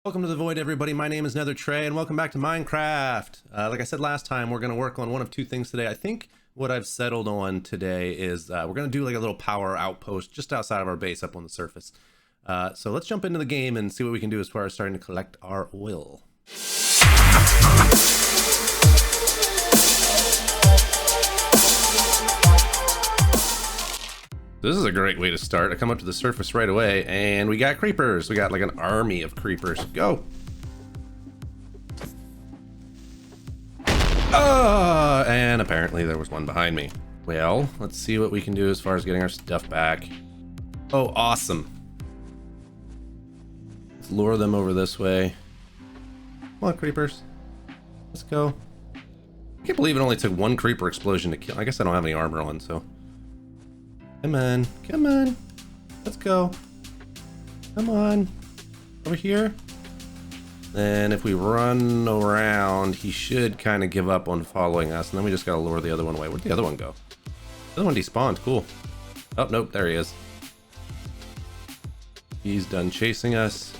Welcome to the Void, everybody. My name is Nether Trey, and welcome back to Minecraft. Like I said last time, we're going to work on one of two things today. I think what I've settled on today is we're going to do like a little power outpost just outside of our base up on the surface. So let's jump into the game and see what we can do as far as starting to collect our oil. This is a great way to start. I come up to the surface right away and we got creepers. We got like an army of creepers. Go. And apparently there was one behind me. Well, let's see what we can do as far as getting our stuff back. Oh, awesome. Let's lure them over this way. Come on, creepers. Let's go. I can't believe it only took one creeper explosion to kill. I guess I don't have any armor on, so. Come on, come on. Let's go. Come on. Over here. Then if we run around, he should kind of give up on following us. And then we just gotta lure the other one away. Where'd the other one go? The other one despawned. Cool. Oh, nope. There he is. He's done chasing us.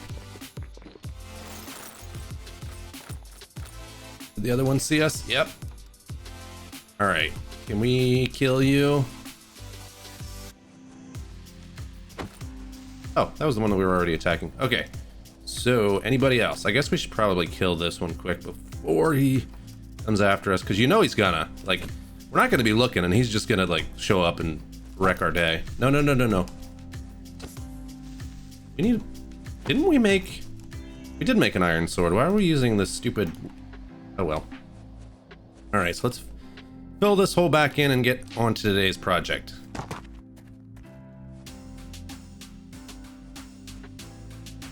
Did the other one see us? Yep. All right. Can we kill you? Oh, that was the one that we were already attacking. Okay, so anybody else? I guess we should probably kill this one quick before he comes after us, because you know he's gonna, like, we're not gonna be looking and he's just gonna, like, show up and wreck our day. No, no, no, no, no. We need, we did make an iron sword. Why are we using this stupid, oh well. All right, so let's fill this hole back in and get on to today's project.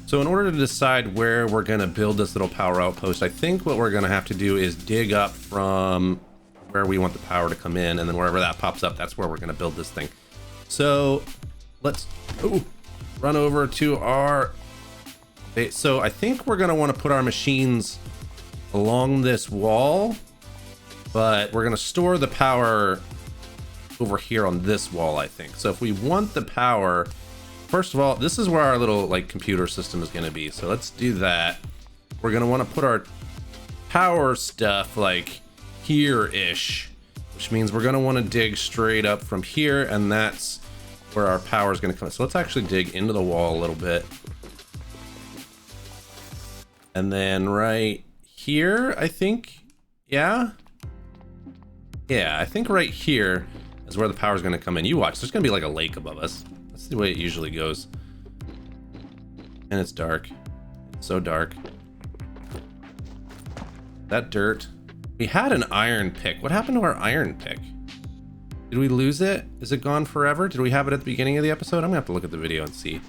So in order to decide where we're going to build this little power outpost, I think what we're going to have to do is dig up from where we want the power to come in, and then wherever that pops up, that's where we're going to build this thing. So let's run over to our base. So I think we're going to want to put our machines along this wall, but we're going to store the power over here on this wall, I think. So if we want the power, first of all, this is where our little like computer system is going to be. So let's do that. We're going to want to put our power stuff like here-ish, which means we're going to want to dig straight up from here, and that's where our power is going to come. So let's actually dig into the wall a little bit. And then right here, I think, yeah, I think right here is where the power is going to come in. You watch, there's going to be like a lake above us. That's the way it usually goes. And it's dark. It's so dark. That dirt. We had an iron pick. What happened to our iron pick? Did we lose it? Is it gone forever? Did we have it at the beginning of the episode? I'm gonna have to look at the video and see.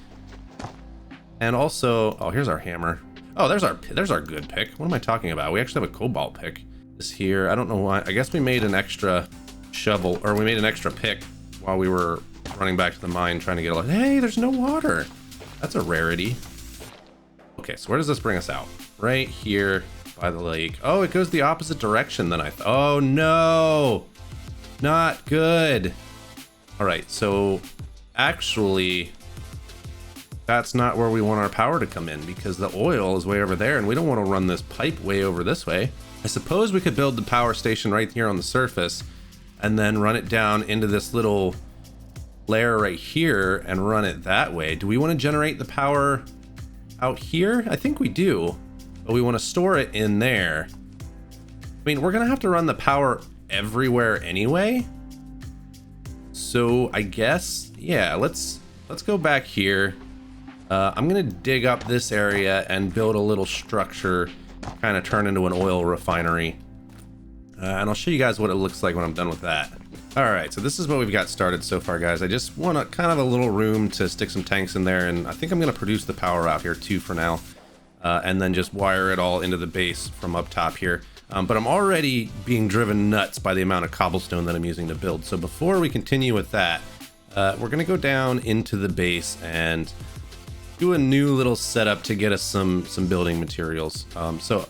And also, oh, here's our hammer. Oh, there's our good pick. What am I talking about? We actually have a cobalt pick. This here, I don't know why. I guess we made an extra shovel, or we made an extra pick while we were running back to the mine trying to get a lot. Hey, there's no water. That's a rarity. Okay, so where does this bring us out? Right here by the lake. Oh, it goes the opposite direction than I thought. Oh no, not good. All right, so actually that's not where we want our power to come in, because the oil is way over there and we don't want to run this pipe way over this way. I suppose we could build the power station right here on the surface and then run it down into this little layer right here and run it that way. Do we want to generate the power out here? I think we do, but we want to store it in there. I mean, we're gonna have to run the power everywhere anyway, so I guess, yeah, let's go back here. I'm gonna dig up this area and build a little structure, kind of turn into an oil refinery, and I'll show you guys what it looks like when I'm done with that. All right, so this is what we've got started so far, guys. I just want a kind of a little room to stick some tanks in there, and I think I'm going to produce the power out here too for now, and then just wire it all into the base from up top here. But I'm already being driven nuts by the amount of cobblestone that I'm using to build. So before we continue with that, we're going to go down into the base and do a new little setup to get us some building materials. So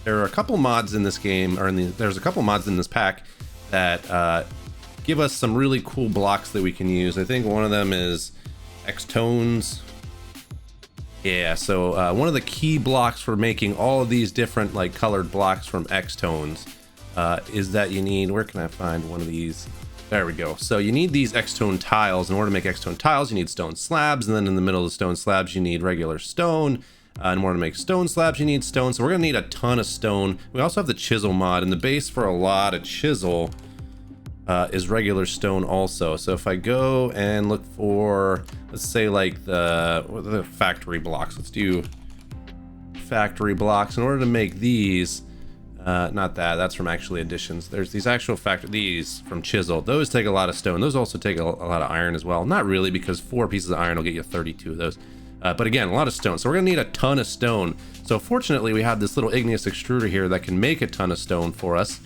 there are a couple mods in this game, or there's a couple mods in this pack that give us some really cool blocks that we can use. I think one of them is X-Tones. Yeah, so one of the key blocks for making all of these different like colored blocks from X-tones is that you need, where can I find one of these? There we go. So you need these X-tone tiles. In order to make X-tone tiles, you need stone slabs, and then in the middle of the stone slabs, you need regular stone. In order to make stone slabs, you need stone. So we're gonna need a ton of stone. We also have the chisel mod, and the base for a lot of chisel is regular stone also. So if I go and look for, let's say like the factory blocks, let's do factory blocks. In order to make these, not that's from actually additions. There's these actual these from chisel. Those take a lot of stone. Those also take a lot of iron as well. Not really, because 4 pieces of iron will get you 32 of those. But again, a lot of stone. So we're gonna need a ton of stone. So fortunately, we have this little igneous extruder here that can make a ton of stone for us.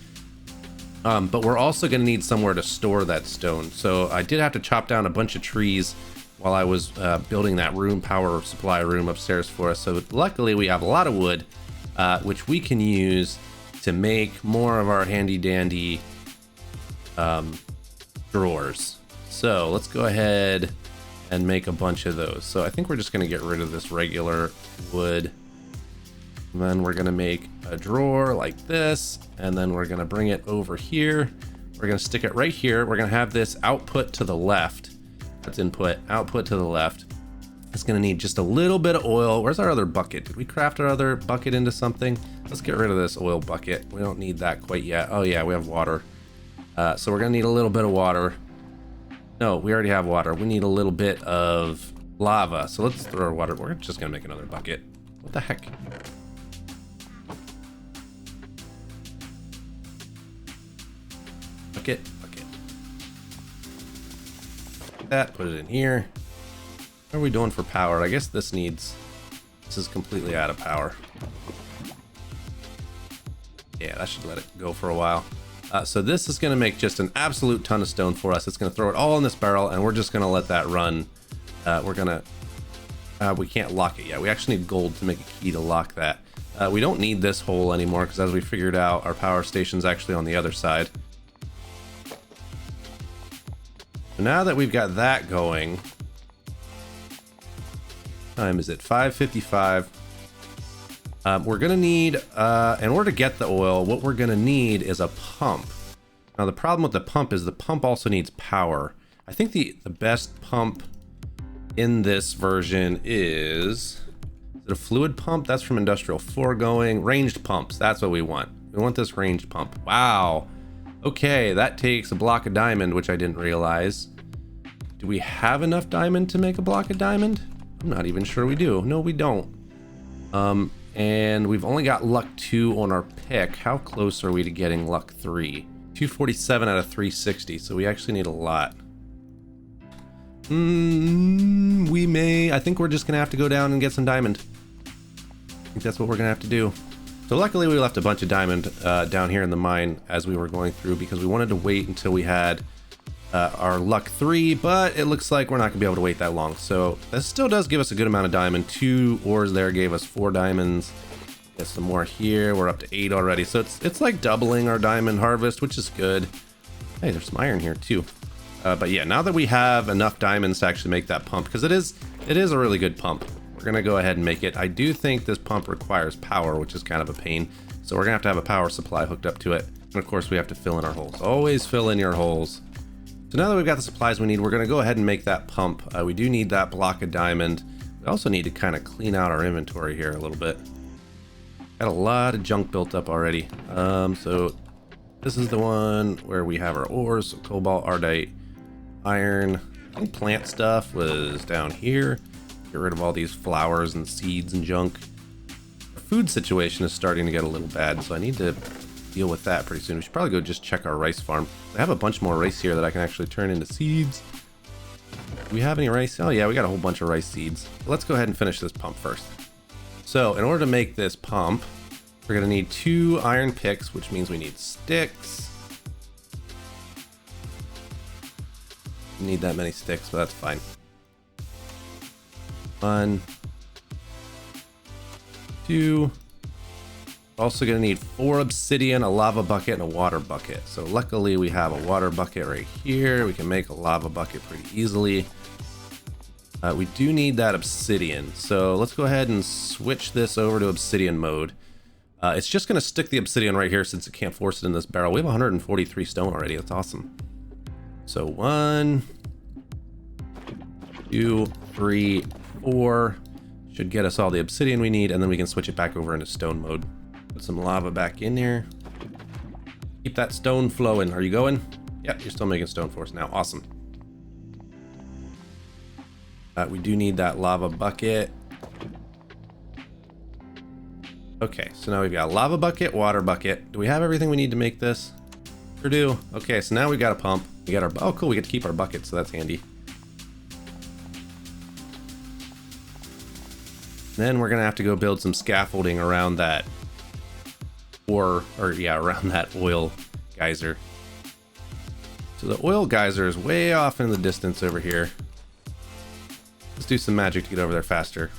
But we're also gonna need somewhere to store that stone. So I did have to chop down a bunch of trees while I was building that power supply room upstairs for us. So luckily we have a lot of wood, which we can use to make more of our handy dandy drawers. So let's go ahead and make a bunch of those. So I think we're just gonna get rid of this regular wood. And then we're gonna make a drawer like this, and then we're gonna bring it over here. We're gonna stick it right here. We're gonna have this output to the left. That's input, output to the left. It's gonna need just a little bit of oil. Where's our other bucket? Did we craft our other bucket into something? Let's get rid of this oil bucket. We don't need that quite yet. Oh yeah, we have water. So we're gonna need a little bit of water. No, we already have water. We need a little bit of lava. So let's throw our water. We're just gonna make another bucket. What the heck? Bucket. That, put it in here. What are we doing for power? I guess this is completely out of power. Yeah, that should let it go for a while. So this is going to make just an absolute ton of stone for us. It's going to throw it all in this barrel, and we're just going to let that run. We can't lock it yet. We actually need gold to make a key to lock that. We don't need this hole anymore, because as we figured out, our power station's actually on the other side. So now that we've got that going, time is it? 5:55. We're gonna need, in order to get the oil, what we're gonna need is a pump. Now the problem with the pump is the pump also needs power. I think the best pump in this version is it a fluid pump? That's from Industrial Foregoing. Ranged pumps, that's what we want. We want this ranged pump. Wow. Okay, that takes a block of diamond, which I didn't realize. Do we have enough diamond to make a block of diamond? I'm not even sure we do. No, we don't. And we've only got luck 2 on our pick. How close are we to getting luck 3? 247 out of 360, so we actually need a lot. We may, I think we're just gonna have to go down and get some diamond. I think that's what we're gonna have to do. So luckily we left a bunch of diamond down here in the mine as we were going through, because we wanted to wait until we had our luck 3, but it looks like we're not gonna be able to wait that long. So this still does give us a good amount of diamond. 2 ores there gave us 4 diamonds. Get some more here. We're up to 8 already. So it's like doubling our diamond harvest, which is good. Hey, there's some iron here too. But yeah, now that we have enough diamonds to actually make that pump, because it is a really good pump, we're gonna go ahead and make it. I do think this pump requires power, which is kind of a pain. So we're gonna have to have a power supply hooked up to it. And of course we have to fill in our holes. Always fill in your holes. So now that we've got the supplies we need, we're gonna go ahead and make that pump. We do need that block of diamond. We also need to kind of clean out our inventory here a little bit. Got a lot of junk built up already. So this is the one where we have our ores, so cobalt, ardite, iron. I think plant stuff was down here. Get rid of all these flowers and seeds and junk. Our food situation is starting to get a little bad, so I need to deal with that pretty soon. We should probably go just check our rice farm. I have a bunch more rice here that I can actually turn into seeds. Do we have any rice? Oh yeah, we got a whole bunch of rice seeds. Let's go ahead and finish this pump first. So in order to make this pump, we're gonna need 2 iron picks, which means we need sticks. We need that many sticks, but that's fine. 1, 2. Also gonna need 4 obsidian, a lava bucket, and a water bucket. So luckily we have a water bucket right here. We can make a lava bucket pretty easily. We do need that obsidian, so let's go ahead and switch this over to obsidian mode. It's just going to stick the obsidian right here since it can't force it in this barrel. We have 143 stone already. That's awesome. So 1, 2, 3, 4 should get us all the obsidian we need, and then we can switch it back over into stone mode. Put some lava back in here. Keep that stone flowing. Are you going? Yep, you're still making stone for us now. Awesome. We do need that lava bucket. Okay, so now we've got lava bucket, water bucket. Do we have everything we need to make this? Sure do. Okay, so now we've got a pump. We got our, oh cool, we get to keep our bucket, so that's handy. Then we're gonna have to go build some scaffolding around that, around that oil geyser. So the oil geyser is way off in the distance over here. Let's do some magic to get over there faster.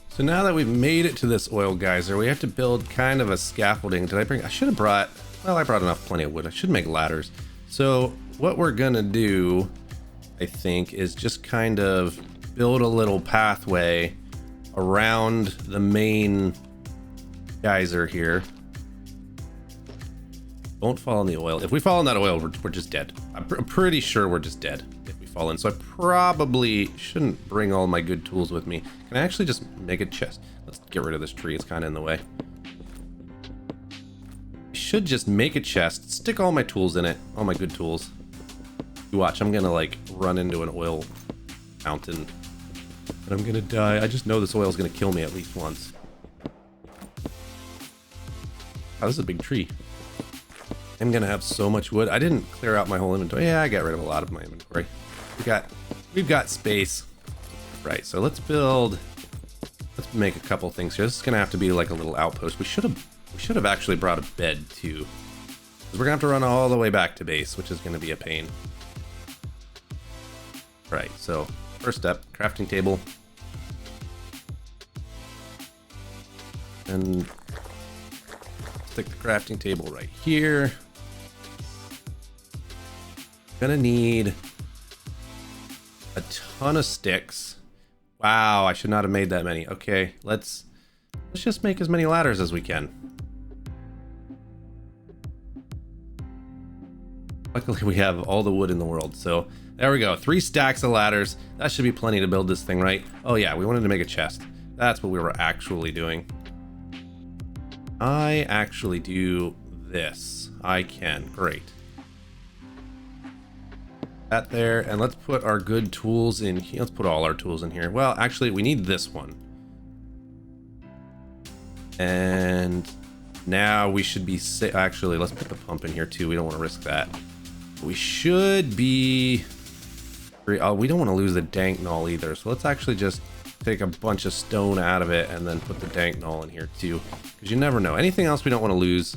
So now that we've made it to this oil geyser, we have to build kind of a scaffolding. I should have brought, well, I brought plenty of wood. I should make ladders. So what we're gonna do, I think, is just kind of build a little pathway around the main geyser here. Don't fall in the oil. If we fall in that oil, we're just dead. I'm pretty sure we're just dead if we fall in. So I probably shouldn't bring all my good tools with me. Can I actually just make a chest? Let's get rid of this tree. It's kind of in the way. I should just make a chest, stick all my tools in it, all my good tools. You watch, I'm gonna like run into an oil fountain and I'm gonna die. I just know this oil is gonna kill me at least once. Oh, this is a big tree. I'm gonna have so much wood. I didn't clear out my whole inventory. Yeah, I got rid of a lot of my inventory. We've got space. Right, so let's make a couple things here. This is gonna have to be like a little outpost. We should have actually brought a bed too, because we're gonna have to run all the way back to base, which is gonna be a pain. Right, so first step, crafting table. And stick the crafting table right here. Gonna need a ton of sticks. Wow, I should not have made that many. Okay, let's just make as many ladders as we can. Luckily we have all the wood in the world, so there we go. 3 stacks of ladders. That should be plenty to build this thing, right? Oh yeah, we wanted to make a chest. That's what we were actually doing. I actually do this. I can. Great. That there, and let's put our good tools in here. Let's put all our tools in here. Well, actually, we need this one. And now we should be actually, let's put the pump in here too. We don't want to risk that. We should be... Oh, we don't want to lose the dank null either. So let's actually just take a bunch of stone out of it and then put the dank null in here too. Because you never know. Anything else we don't want to lose?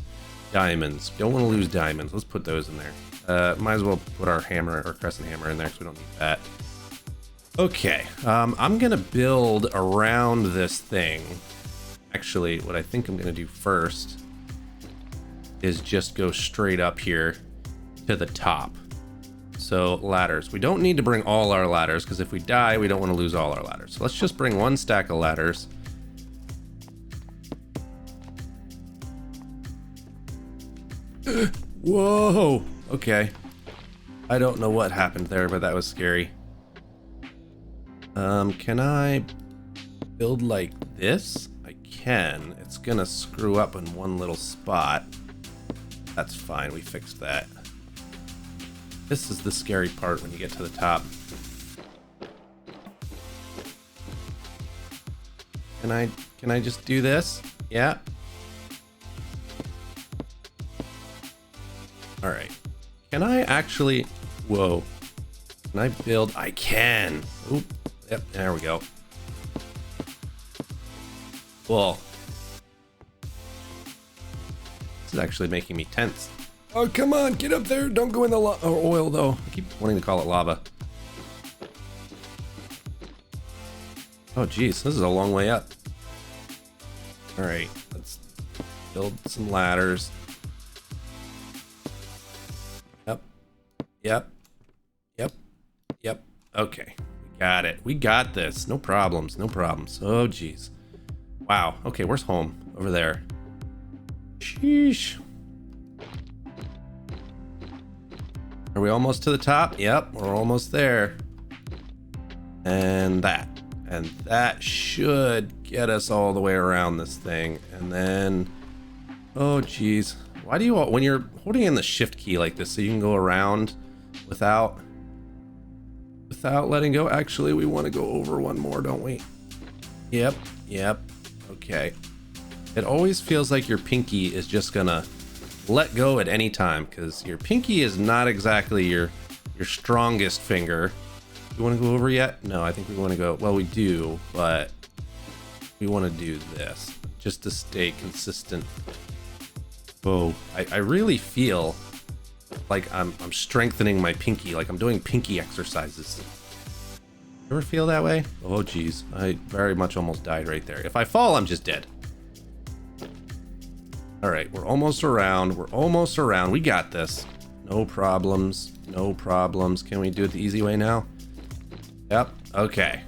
Diamonds. Don't want to lose diamonds. Let's put those in there. Might as well put our hammer or crescent hammer in there because we don't need that. Okay, I'm gonna build around this thing. Actually, what I think I'm gonna do first is just go straight up here to the top. So ladders. We don't need to bring all our ladders because if we die, we don't want to lose all our ladders. So let's just bring 1 stack of ladders. Whoa! Okay. I don't know what happened there, but that was scary. Can I build like this? I can. It's gonna screw up in one little spot. That's fine, we fixed that. This is the scary part when you get to the top. Can I just do this? Yeah. All right. Can I actually, whoa. Can I build? I can. Oop. Yep, there we go. Cool. This is actually making me tense. Oh, come on, get up there. Don't go in the oil, though. I keep wanting to call it lava. Oh, geez, this is a long way up. All right, let's build some ladders. Yep. Okay, we Got it. We got this. No problems. No problems. Oh, geez. Wow. Okay, where's home? Over there. Sheesh. Are we almost to the top? Yep, we're almost there. And that. And that should get us all the way around this thing. And then... Oh, geez. Why do you... When you're holding in the shift key like this so you can go around without letting go. Actually, we want to go over one more, don't we? Yep. Okay. It always feels like your pinky is just gonna let go at any time, because your pinky is not exactly your strongest finger. You want to go over yet? No, I think we want to go... Well, we do, but we want to do this just to stay consistent. Whoa. I really feel like I'm strengthening my pinky, like I'm doing pinky exercises. You ever feel that way? Oh geez, I very much almost died right there. If I fall, I'm just dead. All right, we're almost around. We got this. No problems. Can we do it the easy way now? Yep. Okay,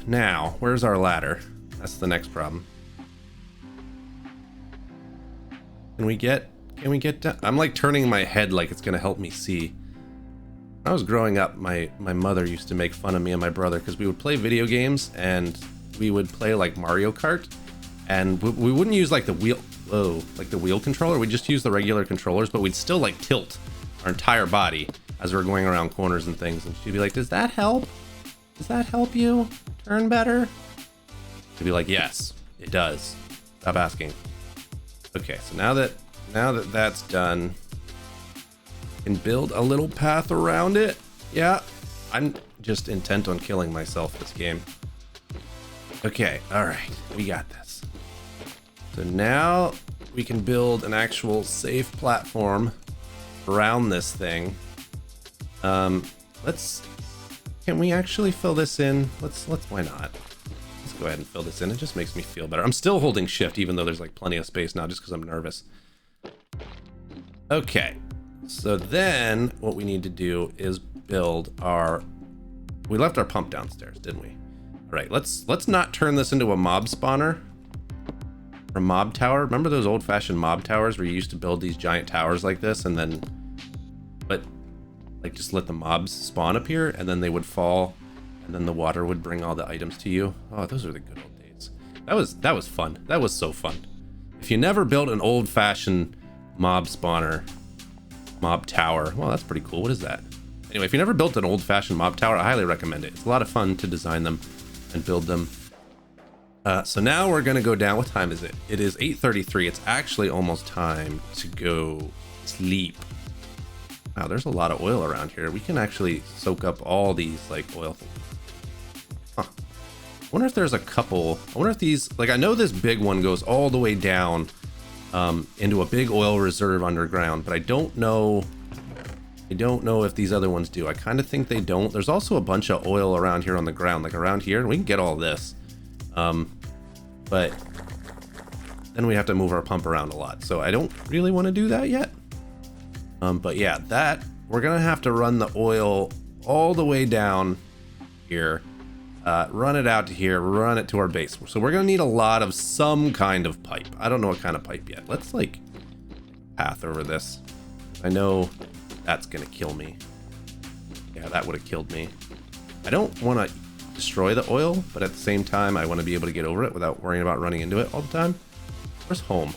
now where's our ladder? That's the next problem. Can we get down? I'm like turning my head like it's gonna help me see. When I was growing up, my mother used to make fun of me and my brother because we would play video games and we would play like Mario Kart, and we wouldn't use like the wheel controller. We'd just use the regular controllers, but we'd still like tilt our entire body as we were going around corners and things. And she'd be like, "Does that help? Does that help you turn better?" I'd be like, "Yes, it does. Stop asking." Okay, so now that that's done, I can build a little path around it. Yeah, I'm just intent on killing myself this game. Okay, all right, we got this. So now we can build an actual safe platform around this thing. Can we actually fill this in? Let's why not? Let's go ahead and fill this in. It just makes me feel better. I'm still holding shift even though there's like plenty of space now just because I'm nervous. Okay, so then what we need to do is build we left our pump downstairs, didn't we? All right, let's not turn this into a mob spawner or mob tower. Remember those old-fashioned mob towers where you used to build these giant towers like this and then like just let the mobs spawn up here and then they would fall and then the water would bring all the items to you? Oh, those are the good old days. That was fun. That was so fun. If you never built an old-fashioned mob spawner, mob tower, well, that's pretty cool. What is that? Anyway, if you never built an old-fashioned mob tower, I highly recommend it. It's a lot of fun to design them and build them. So now we're gonna go down. What time is it? It is 8:33. It's actually almost time to go sleep. Wow, there's a lot of oil around here. We can actually soak up all these like oil things. Huh. I wonder if there's a couple. I wonder if these, like, I know this big one goes all the way down into a big oil reserve underground, but I don't know if these other ones do. I kind of think they don't. There's also a bunch of oil around here on the ground, like around here, and we can get all this. But then we have to move our pump around a lot, so I don't really want to do that yet. But yeah, we're gonna have to run the oil all the way down here, run it out to here, run it to our base. So we're gonna need a lot of some kind of pipe. I don't know what kind of pipe yet. Let's like path over this. I know that's gonna kill me. Yeah, that would have killed me. I don't want to destroy the oil, but at the same time, I want to be able to get over it without worrying about running into it all the time. Where's home?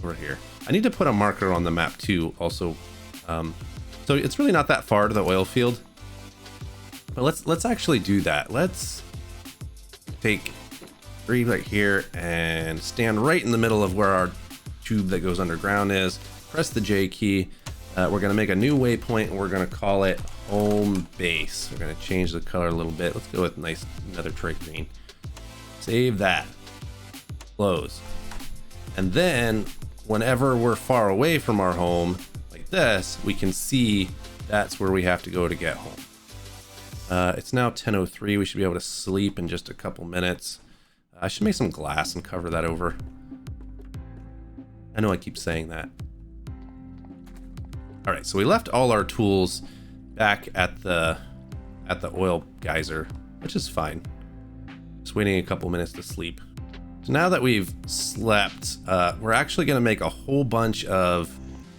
Over here. I need to put a marker on the map too, also. So it's really not that far to the oil field, but let's actually do that. Let's take 3 right here and stand right in the middle of where our tube that goes underground is. Press the J key. We're gonna make a new waypoint and we're gonna call it home base. We're gonna change the color a little bit. Let's go with nice netherite green. Save that. Close. And then whenever we're far away from our home, this, we can see that's where we have to go to get home. It's now 10:03. We should be able to sleep in just a couple minutes. I should make some glass and cover that over. I know I keep saying that. All right, so we left all our tools back at the at the oil geyser, which is fine. Just waiting a couple minutes to sleep. So now that we've slept, we're actually going to make a whole bunch of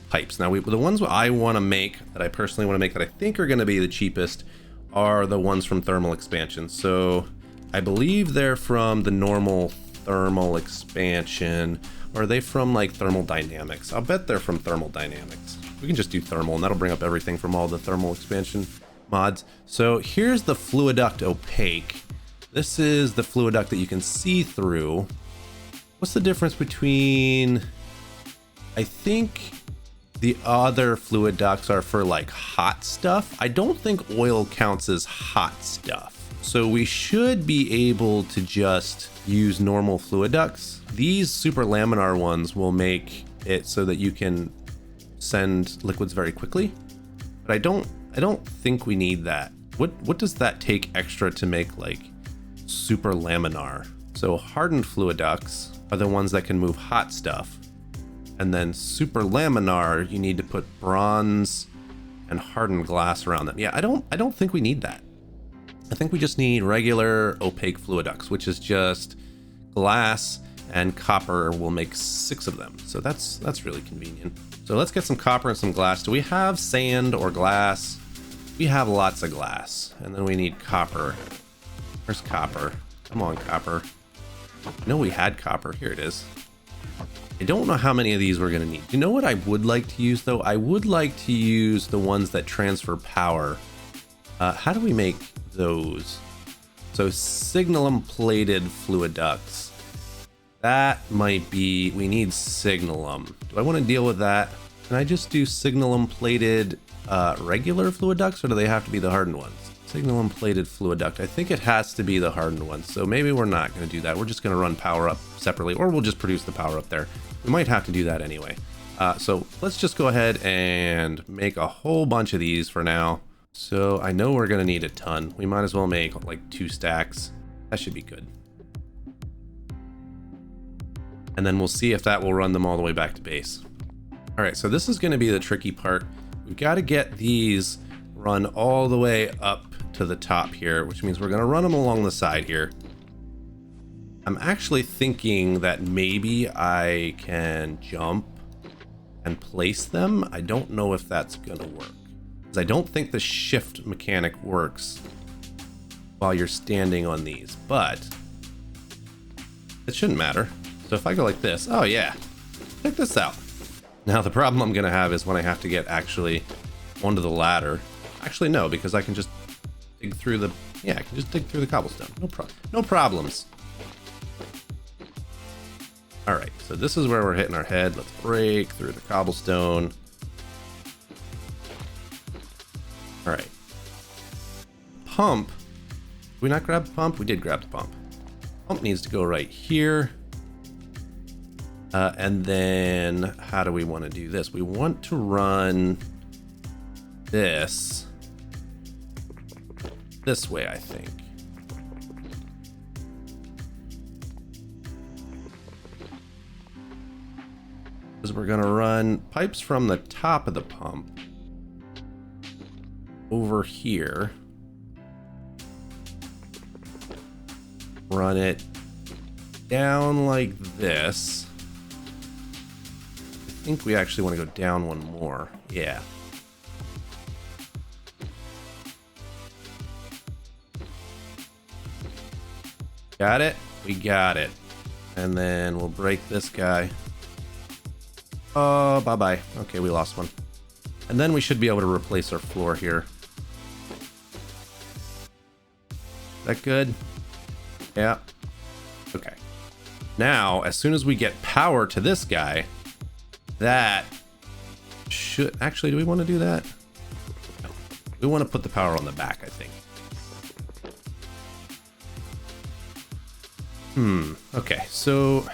pipes. Now, the ones I want to make, that I personally want to make, that I think are going to be the cheapest, are the ones from thermal expansion. So I believe they're from the normal thermal expansion, or are they from like thermal dynamics? I'll bet they're from thermal dynamics. We can just do thermal, and that'll bring up everything from all the thermal expansion mods. So here's the fluid duct opaque. This is the fluid duct that you can see through. What's the difference between, I think the other fluid ducts are for like hot stuff. I don't think oil counts as hot stuff. So we should be able to just use normal fluid ducts. These super laminar ones will make it so that you can send liquids very quickly. But I don't think we need that. What does that take extra to make like super laminar? So hardened fluid ducts are the ones that can move hot stuff. And then super laminar, you need to put bronze and hardened glass around them. Yeah, I don't think we need that. I think we just need regular opaque fluid ducts, which is just glass and copper. Will make 6 of them. So that's really convenient. So let's get some copper and some glass. Do we have sand or glass? We have lots of glass. And then we need copper. Where's copper? Come on, copper. No, we had copper. Here it is. I don't know how many of these we're going to need. You know what I would like to use, though? I would like to use the ones that transfer power. How do we make those? So signalum plated fluid ducts. That might be, we need signalum. Do I want to deal with that? Can I just do signalum plated regular fluid ducts, or do they have to be the hardened ones? Signalum plated fluid duct. I think it has to be the hardened ones. So maybe we're not going to do that. We're just going to run power up separately, or we'll just produce the power up there. We might have to do that anyway. So let's just go ahead and make a whole bunch of these for now. So I know we're going to need a ton. We might as well make like 2 stacks. That should be good. And then we'll see if that will run them all the way back to base. All right, so this is going to be the tricky part. We've got to get these run all the way up to the top here, which means we're going to run them along the side here. I'm actually thinking that maybe I can jump and place them. I don't know if that's going to work, because I don't think the shift mechanic works while you're standing on these, but it shouldn't matter. So if I go like this, oh yeah, check this out. Now the problem I'm going to have is when I have to get actually onto the ladder. Actually, no, because I can just dig through the, yeah, I can just dig through the cobblestone. No problems. All right, so this is where we're hitting our head. Let's break through the cobblestone. All right. Pump. Did we not grab the pump? We did grab the pump. Pump needs to go right here. And then how do we want to do this? We want to run this way, I think. Because we're going to run pipes from the top of the pump over here. Run it down like this. I think we actually want to go down one more. Yeah. Got it? We got it. And then we'll break this guy. Oh, bye-bye. Okay, we lost one. And then we should be able to replace our floor here. Is that good? Yeah. Okay. Now, as soon as we get power to this guy, that should... Actually, do we want to do that? No. We want to put the power on the back, I think. Okay, so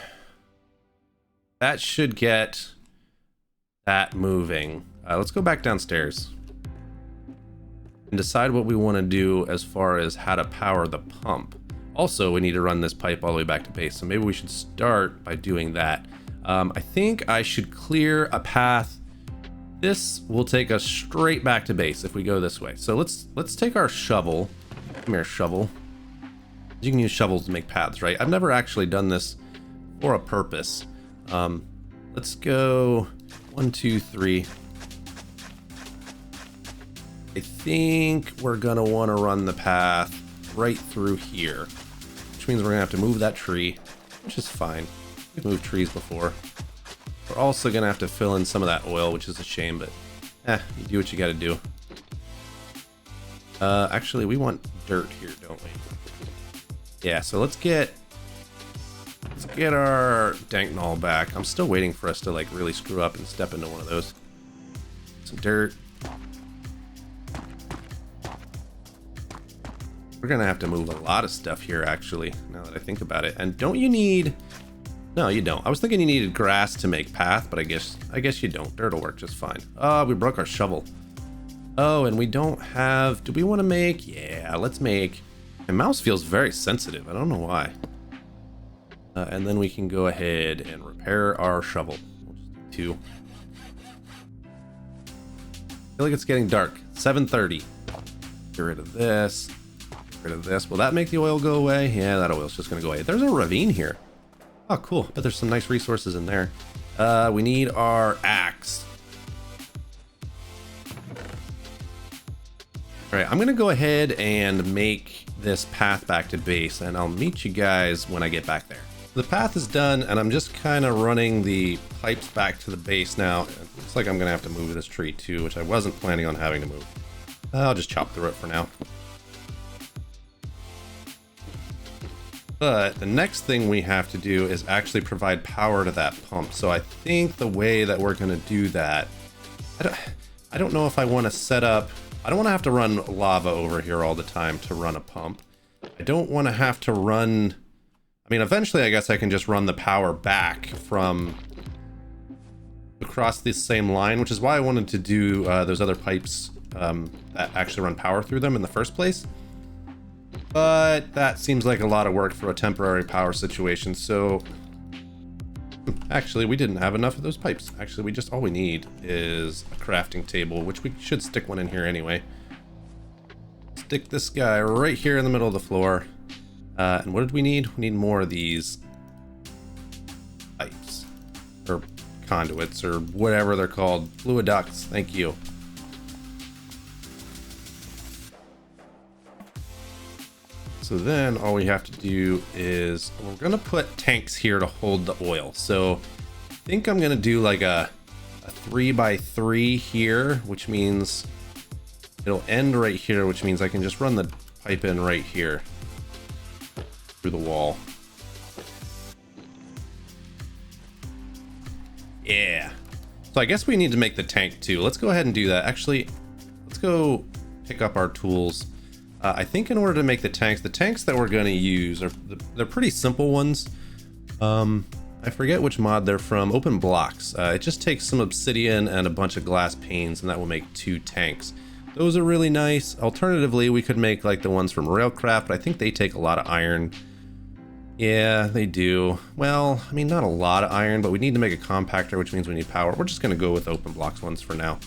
that should get that moving. Let's go back downstairs and decide what we want to do as far as how to power the pump. Also, we need to run this pipe all the way back to base, so maybe we should start by doing that. I think I should clear a path This will take us straight back to base if we go this way. So let's take our shovel. Come here, shovel. You can use shovels to make paths, right? I've never actually done this for a purpose. Let's go 1, 2, 3. I think we're gonna want to run the path right through here, which means we're gonna have to move that tree, which is fine. We've moved trees before. We're also gonna have to fill in some of that oil, which is a shame, but you do what you gotta do. Actually, we want dirt here, don't we? Yeah, so let's get our Danknall back. I'm still waiting for us to like really screw up and step into one of those. Some dirt. We're gonna have to move a lot of stuff here, actually, now that I think about it. And don't you need... No, you don't. I was thinking you needed grass to make path, but I guess you don't. Dirt will work just fine. Oh, we broke our shovel. Oh, and we don't have... Do we want to make... Yeah, let's make... My mouse feels very sensitive. I don't know why. And then we can go ahead and repair our shovel. We'll just do 2. I feel like it's getting dark. 7:30. Get rid of this. Get rid of this. Will that make the oil go away? Yeah, that oil's just going to go away. There's a ravine here. Oh, cool. But there's some nice resources in there. We need our axe. All right, I'm going to go ahead and make this path back to base, and I'll meet you guys when I get back there. The path is done, and I'm just kind of running the pipes back to the base now. It looks like I'm going to have to move this tree too, which I wasn't planning on having to move. I'll just chop through it for now. But the next thing we have to do is actually provide power to that pump. So I think the way that we're going to do that, I don't know if I want to set up... I don't want to have to run lava over here all the time to run a pump. I don't want to have to run... I mean, eventually I guess I can just run the power back from across this same line, which is why I wanted to do those other pipes that actually run power through them in the first place. But that seems like a lot of work for a temporary power situation, so... Actually, we didn't have enough of those pipes. Actually, all we need is a crafting table, which we should stick one in here anyway. Stick this guy right here in the middle of the floor. And what did we need? We need more of these pipes. Or conduits, or whatever they're called. Fluid ducts, thank you. So then all we have to do is we're going to put tanks here to hold the oil. So I think I'm going to do like a 3x3 here, which means it'll end right here, which means I can just run the pipe in right here through the wall. Yeah. So I guess we need to make the tank too. Let's go ahead and do that. Actually, let's go pick up our tools. I think in order to make the tanks that we're going to use they're pretty simple ones. I forget which mod they're from. Open blocks. It just takes some obsidian and a bunch of glass panes, and that will make 2 tanks. Those are really nice. Alternatively, we could make like the ones from Railcraft, but I think they take a lot of iron. Yeah, they do. Well, I mean, not a lot of iron, but we need to make a compactor, which means we need power. We're just going to go with open blocks ones for now.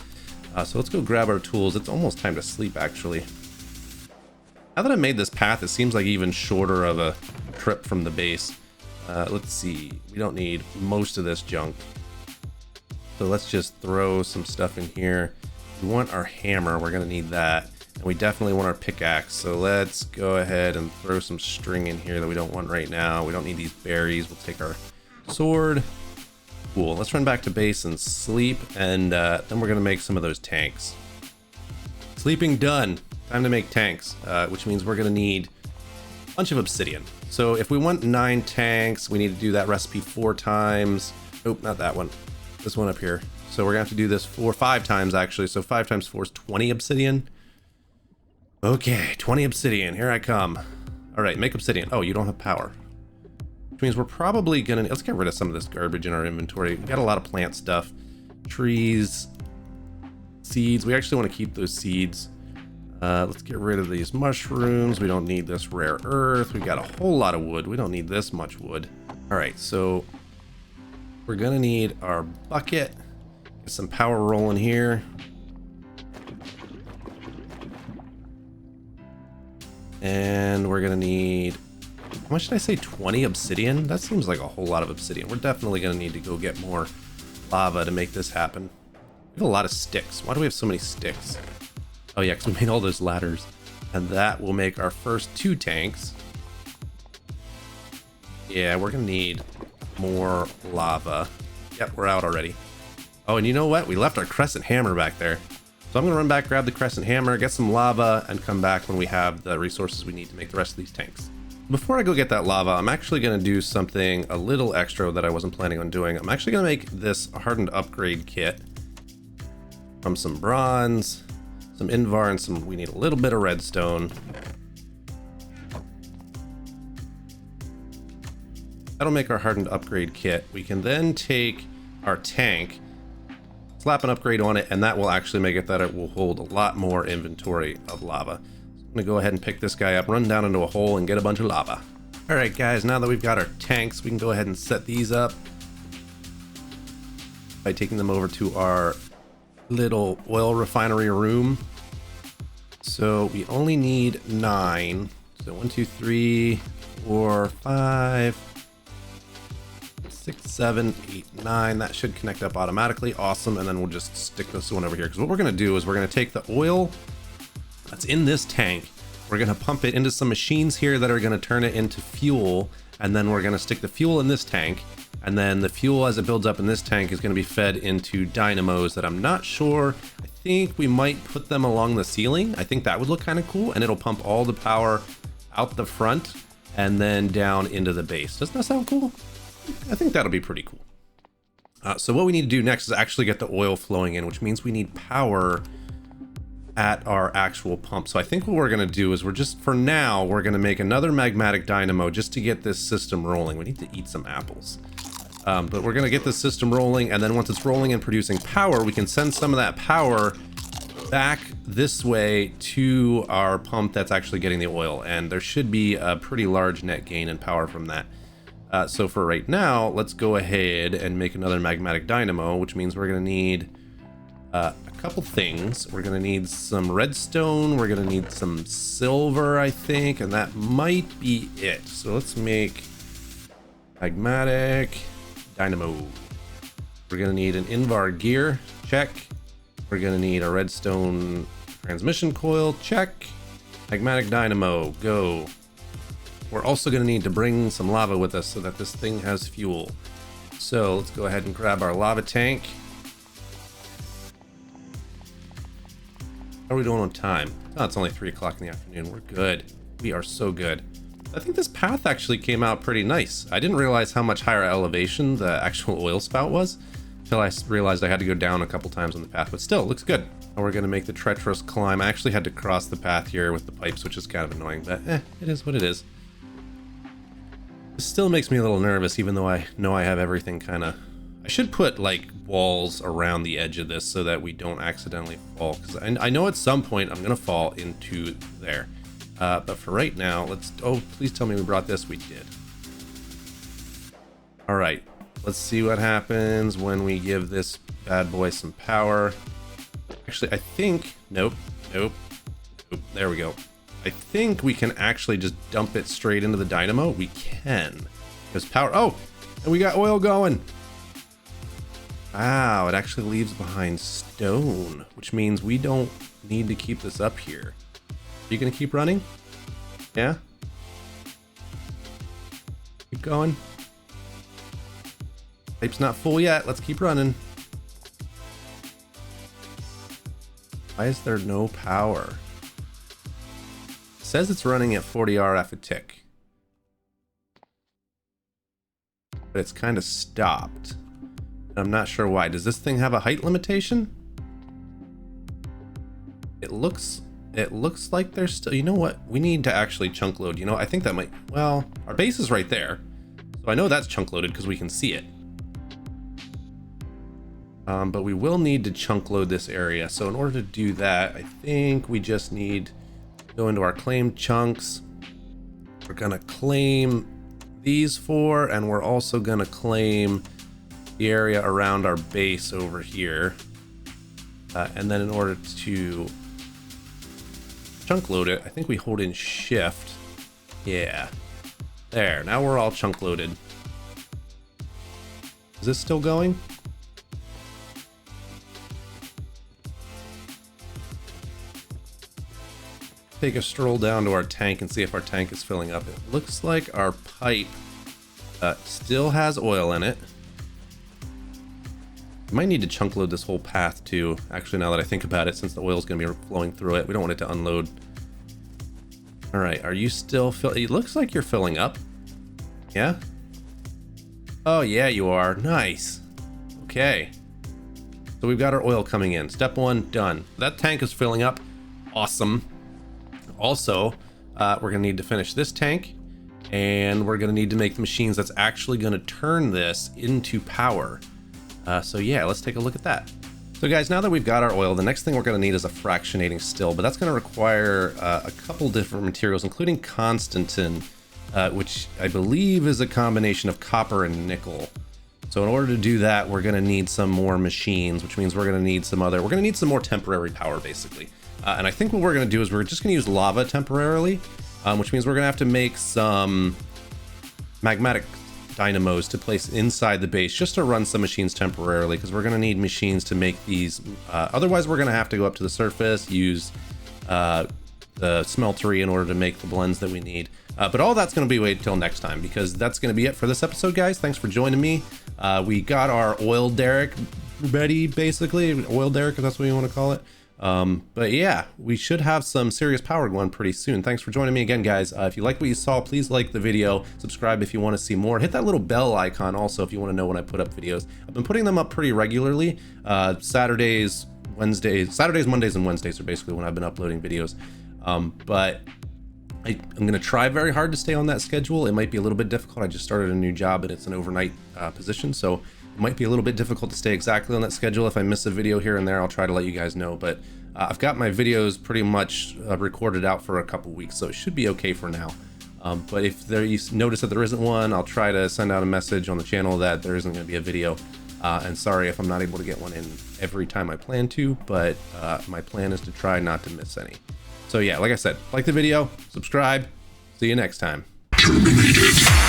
So let's go grab our tools. It's almost time to sleep, actually. Now that I made this path, it seems like even shorter of a trip from the base. Let's see. We don't need most of this junk. So let's just throw some stuff in here. We want our hammer. We're going to need that. And we definitely want our pickaxe. So let's go ahead and throw some string in here that we don't want right now. We don't need these berries. We'll take our sword. Cool. Let's run back to base and sleep. And then we're going to make some of those tanks. Sleeping done. Time to make tanks, which means we're going to need a bunch of obsidian. So if we want 9 tanks, we need to do that recipe 4 times. Nope, not that one. This one up here. So we're going to have to do this 5 times, actually. So 5 times 4 is 20 obsidian. Okay, 20 obsidian. Here I come. All right, make obsidian. Oh, you don't have power. Which means we're probably going to... Let's get rid of some of this garbage in our inventory. We got a lot of plant stuff. Trees. Seeds. We actually want to keep those seeds. Let's get rid of these mushrooms. We don't need this rare earth. We've got a whole lot of wood. We don't need this much wood. All right, so we're gonna need our bucket, Get some power rolling here. And we're gonna need, how much did I say, 20 obsidian? That seems like a whole lot of obsidian. We're definitely gonna need to go get more lava to make this happen. We have a lot of sticks. Why do we have so many sticks? Oh yeah, because we made all those ladders. And that will make our first 2 tanks. Yeah, we're gonna need more lava. Yep, we're out already. Oh, and you know what? We left our crescent hammer back there. So I'm gonna run back, grab the crescent hammer, get some lava, and come back when we have the resources we need to make the rest of these tanks. Before I go get that lava, I'm actually gonna do something a little extra that I wasn't planning on doing. I'm actually gonna make this hardened upgrade kit from some bronze, some invar, and some, we need a little bit of redstone. That'll make our hardened upgrade kit. We can then take our tank, slap an upgrade on it, and that will actually make it that it will hold a lot more inventory of lava. So I'm gonna go ahead and pick this guy up, run down into a hole, and get a bunch of lava. All right, guys, now that we've got our tanks, we can go ahead and set these up by taking them over to our little oil refinery room. So we only need 9. So 1, 2, 3, 4, 5, 6, 7, 8, 9. That should connect up automatically. Awesome. And then we'll just stick this one over here, because what we're going to do is we're going to take the oil that's in this tank, we're going to pump it into some machines here that are going to turn it into fuel, and then we're going to stick the fuel in this tank, and then the fuel as it builds up in this tank is going to be fed into dynamos that I'm not sure. I think we might put them along the ceiling. I think that would look kind of cool, and it'll pump all the power out the front and then down into the base. Doesn't that sound cool? I think that'll be pretty cool. So what we need to do next is actually get the oil flowing in, which means we need power at our actual pump. So I think what we're going to do is we're just, for now, we're going to make another magmatic dynamo just to get this system rolling. We need to eat some apples. But we're going to get this system rolling, and then once it's rolling and producing power, we can send some of that power back this way to our pump that's actually getting the oil, and there should be a pretty large net gain in power from that. So for right now, let's go ahead and make another magmatic dynamo, which means we're going to need a couple things. We're going to need some redstone, we're going to need some silver, I think, and that might be it. So let's make magmatic dynamo. We're going to need an invar gear, check. We're going to need a redstone transmission coil, check. Magmatic dynamo, go. We're also going to need to bring some lava with us so that this thing has fuel. So let's go ahead and grab our lava tank. How are we doing on time? Oh, it's only 3 o'clock in the afternoon. We're good. We are so good. I think this path actually came out pretty nice. I didn't realize how much higher elevation the actual oil spout was until I realized I had to go down a couple times on the path, but still, it looks good. Now we're going to make the treacherous climb. I actually had to cross the path here with the pipes, which is kind of annoying, but it is what it is. It still makes me a little nervous, even though I know I have everything kind of... I should put, like, walls around the edge of this so that we don't accidentally fall, because I know at some point I'm going to fall into there. But for right now, let's... Oh, please tell me we brought this. We did. All right. Let's see what happens when we give this bad boy some power. Actually, I think... Nope. There we go. I think we can actually just dump it straight into the dynamo. We can. There's power. Oh! And we got oil going. Wow, it actually leaves behind stone, which means we don't need to keep this up here. Are you going to keep running? Yeah? Keep going. Pipe's not full yet. Let's keep running. Why is there no power? It says it's running at 40 RF a tick. But it's kind of stopped. I'm not sure why. Does this thing have a height limitation? It looks like there's still... You know what? We need to actually chunk load. You know, I think that might... Well, our base is right there. So I know that's chunk loaded because we can see it. But we will need to chunk load this area. So in order to do that, I think we just need to go into our claim chunks. We're going to claim these 4, and we're also going to claim the area around our base over here. And then in order to chunk load it, I think we hold in shift. Yeah. There, now we're all chunk loaded. Is this still going? Take a stroll down to our tank and see if our tank is filling up. It looks like our pipe still has oil in it. We might need to chunk load this whole path too. Actually, now that I think about it, since the oil is going to be flowing through it, we don't want it to unload. All right, are you still filling? It looks like you're filling up. Yeah? Oh yeah, you are. Nice. Okay. So we've got our oil coming in. Step one, done. That tank is filling up. Awesome. Also, we're gonna need to finish this tank, and we're gonna need to make the machines that's actually gonna turn this into power. So yeah, let's take a look at that. So guys, now that we've got our oil, the next thing we're gonna need is a fractionating still, but that's gonna require a couple different materials, including Constantin, which I believe is a combination of copper and nickel. So in order to do that, we're gonna need some more machines, which means we're gonna need some more temporary power, basically. And I think what we're going to do is we're just going to use lava temporarily, which means we're going to have to make some magmatic dynamos to place inside the base just to run some machines temporarily, because we're going to need machines to make these. Otherwise, we're going to have to go up to the surface, use the smeltery in order to make the blends that we need. But all that's going to be wait till next time, because that's going to be it for this episode, guys. Thanks for joining me. We got our oil derrick ready, basically. Oil derrick, if that's what you want to call it. But yeah, we should have some serious power going pretty soon. Thanks for joining me again, guys. If you like what you saw, please like the video, subscribe if you want to see more, hit that little bell icon also if you want to know when I put up videos. I've been putting them up pretty regularly. Saturdays, Mondays, and Wednesdays are basically when I've been uploading videos. But I'm going to try very hard to stay on that schedule. It might be a little bit difficult. I just started a new job and it's an overnight position, so it might be a little bit difficult to stay exactly on that schedule. If I miss a video here and there, I'll try to let you guys know. But I've got my videos pretty much recorded out for a couple weeks, so it should be okay for now. But if you notice that there isn't one, I'll try to send out a message on the channel that there isn't going to be a video. And sorry if I'm not able to get one in every time I plan to, but my plan is to try not to miss any. So yeah, like I said, like the video, subscribe. See you next time. Terminated.